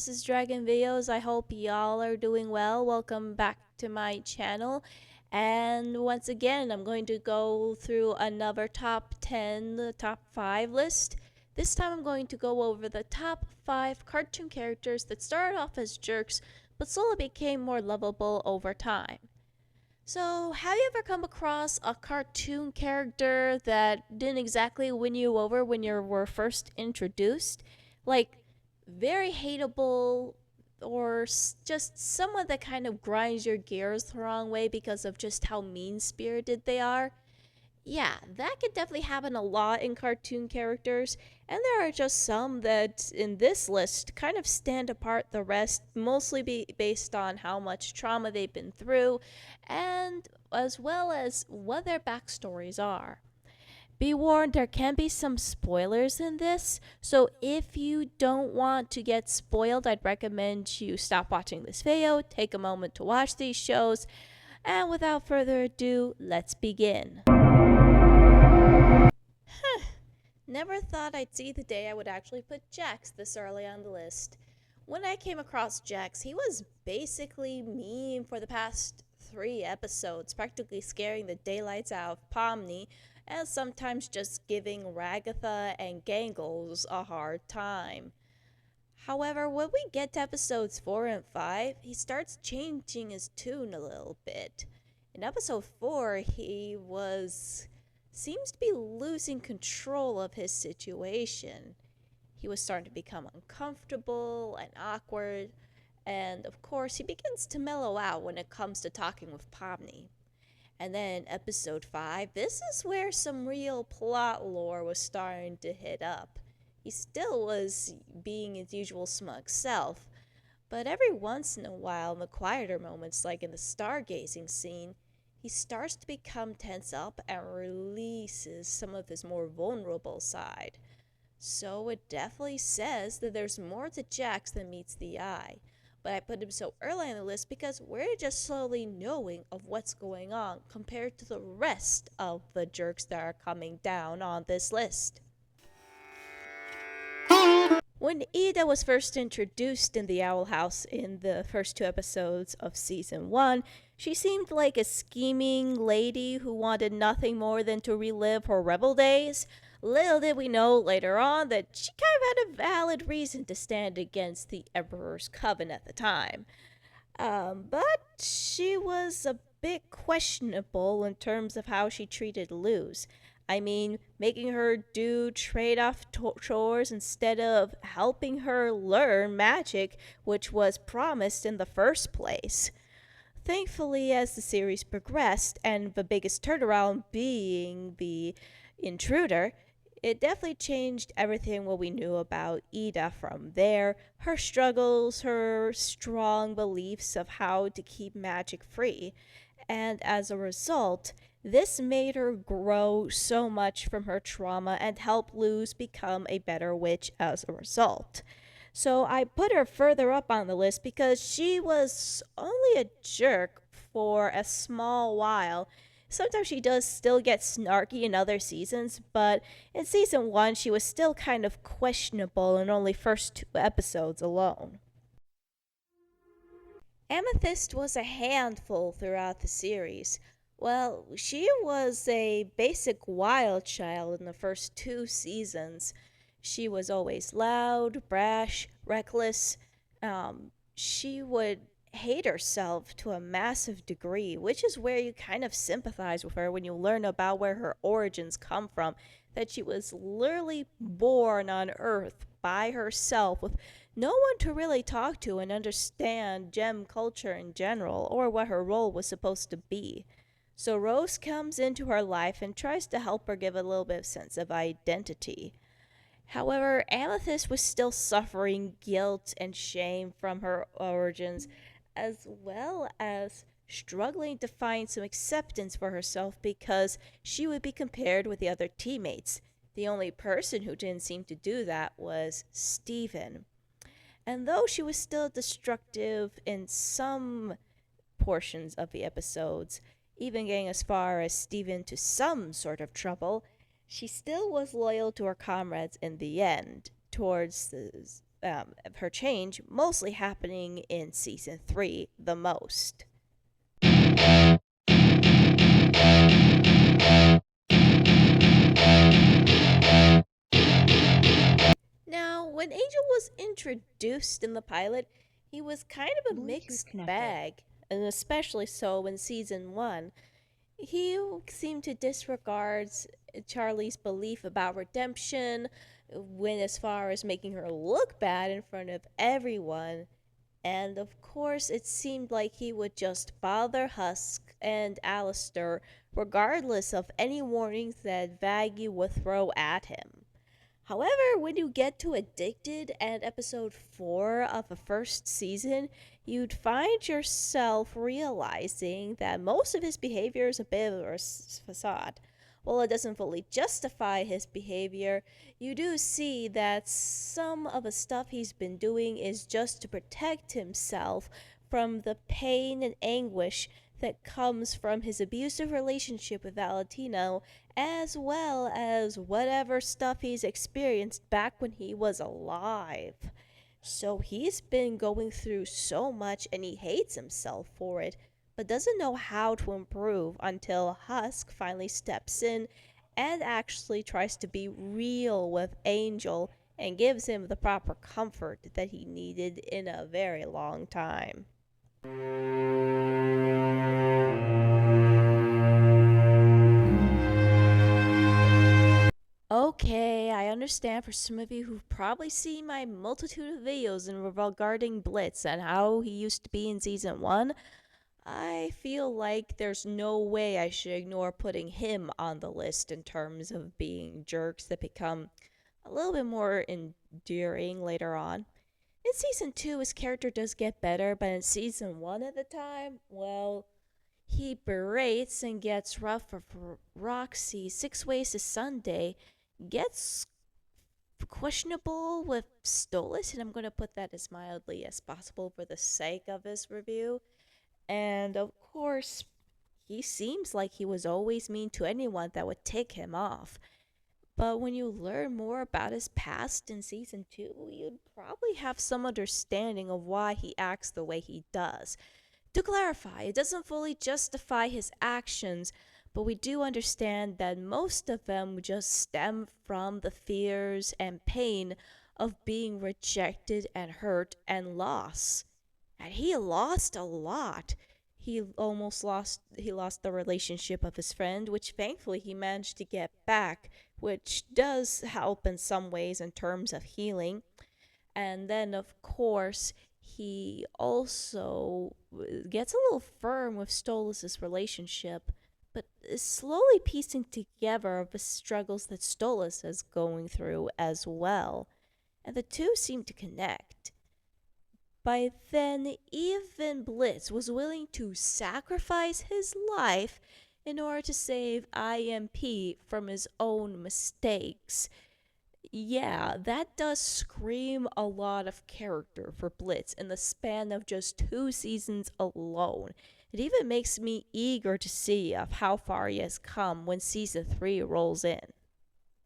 this is Dragon Videos. I hope y'all are doing well. Welcome back to my channel. And once again, I'm going to go through another top 10, the top 5 list. This time I'm going to go over the top 5 cartoon characters that started off as jerks but slowly became more lovable over time. So, have you ever come across a cartoon character that didn't exactly win you over when you were first introduced? Like, very hateable, or just someone that kind of grinds your gears the wrong way because of just how mean spirited they are? Yeah, that could definitely happen a lot in cartoon characters, and there are just some that in this list kind of stand apart the rest, mostly based on how much trauma they've been through, and as well as what their backstories are. Be warned, there can be some spoilers in this, so if you don't want to get spoiled, I'd recommend you stop watching this video, take a moment to watch these shows, and without further ado, let's begin. Never thought I'd see the day I would actually put Jax this early on the list. When I came across Jax, he was basically me for the past 3 episodes, practically scaring the daylights out of Pomni, and sometimes just giving Ragatha and Gangles a hard time. However, when we get to episodes 4 and 5, he starts changing his tune a little bit. In episode 4, seems to be losing control of his situation. He was starting to become uncomfortable and awkward, and of course, he begins to mellow out when it comes to talking with Pomni. And then episode 5, this is where some real plot lore was starting to hit up. He still was being his usual smug self, but every once in a while, in the quieter moments, like in the stargazing scene, he starts to become tense up and releases some of his more vulnerable side. So it definitely says that there's more to Jax than meets the eye. But I put him so early on the list because we're just slowly knowing of what's going on compared to the rest of the jerks that are coming down on this list. When Ida was first introduced in the Owl House in the first 2 episodes of season 1, she seemed like a scheming lady who wanted nothing more than to relive her rebel days. Little did we know later on that she kind of had a valid reason to stand against the Emperor's Coven at the time. But she was a bit questionable in terms of how she treated Luz. I mean, making her do trade-off chores instead of helping her learn magic, which was promised in the first place. Thankfully, as the series progressed, and the biggest turnaround being the intruder, it definitely changed everything what we knew about Ida from there, her struggles, her strong beliefs of how to keep magic free, and as a result, this made her grow so much from her trauma and help Luz become a better witch as a result. So I put her further up on the list because she was only a jerk for a small while. Sometimes she does still get snarky in other seasons, but in season 1 she was still kind of questionable in only first 2 episodes alone. Amethyst was a handful throughout the series. Well, she was a basic wild child in the first 2 seasons. She was always loud, brash, reckless. She would hate herself to a massive degree, which is where you kind of sympathize with her when you learn about where her origins come from. That she was literally born on Earth by herself with no one to really talk to and understand gem culture in general or what her role was supposed to be. So Rose comes into her life and tries to help her give a little bit of sense of identity. However, Amethyst was still suffering guilt and shame from her origins, as well as struggling to find some acceptance for herself because she would be compared with the other teammates. The only person who didn't seem to do that was Steven. And though she was still destructive in some portions of the episodes, even getting as far as Steven to some sort of trouble, she still was loyal to her comrades in the end, towards the of her change mostly happening in season 3 the most. Now, when Angel was introduced in the pilot, he was kind of a mixed bag, and especially so in season 1. He seemed to disregard Charlie's belief about redemption, went as far as making her look bad in front of everyone. And of course, it seemed like he would just bother Husk and Alistair regardless of any warnings that Vaggie would throw at him. However, when you get to Addicted and episode 4 of the first season, you'd find yourself realizing that most of his behavior is a bit of a facade. While it doesn't fully justify his behavior, you do see that some of the stuff he's been doing is just to protect himself from the pain and anguish that comes from his abusive relationship with Valentino, as well as whatever stuff he's experienced back when he was alive. So he's been going through so much and he hates himself for it, but doesn't know how to improve until Husk finally steps in and actually tries to be real with Angel and gives him the proper comfort that he needed in a very long time. Okay, I understand for some of you who've probably seen my multitude of videos regarding Blitz and how he used to be in season 1, I feel like there's no way I should ignore putting him on the list in terms of being jerks that become a little bit more endearing later on. In season 2, his character does get better, but in season 1 at the time, well, he berates and gets rough for Roxy 6 ways to Sunday, gets questionable with Stolas, and I'm going to put that as mildly as possible for the sake of this review. And of course, he seems like he was always mean to anyone that would tick him off. But when you learn more about his past in season 2, you'd probably have some understanding of why he acts the way he does. To clarify, it doesn't fully justify his actions, but we do understand that most of them just stem from the fears and pain of being rejected and hurt and loss. And he lost a lot. He lost the relationship of his friend, which thankfully he managed to get back, which does help in some ways in terms of healing. And then of course, he also gets a little firm with Stolas' relationship, but is slowly piecing together the struggles that Stolas is going through as well. And the two seem to connect. By then, even Blitz was willing to sacrifice his life in order to save IMP from his own mistakes. Yeah, that does scream a lot of character for Blitz in the span of just 2 seasons alone. It even makes me eager to see of how far he has come when season 3 rolls in.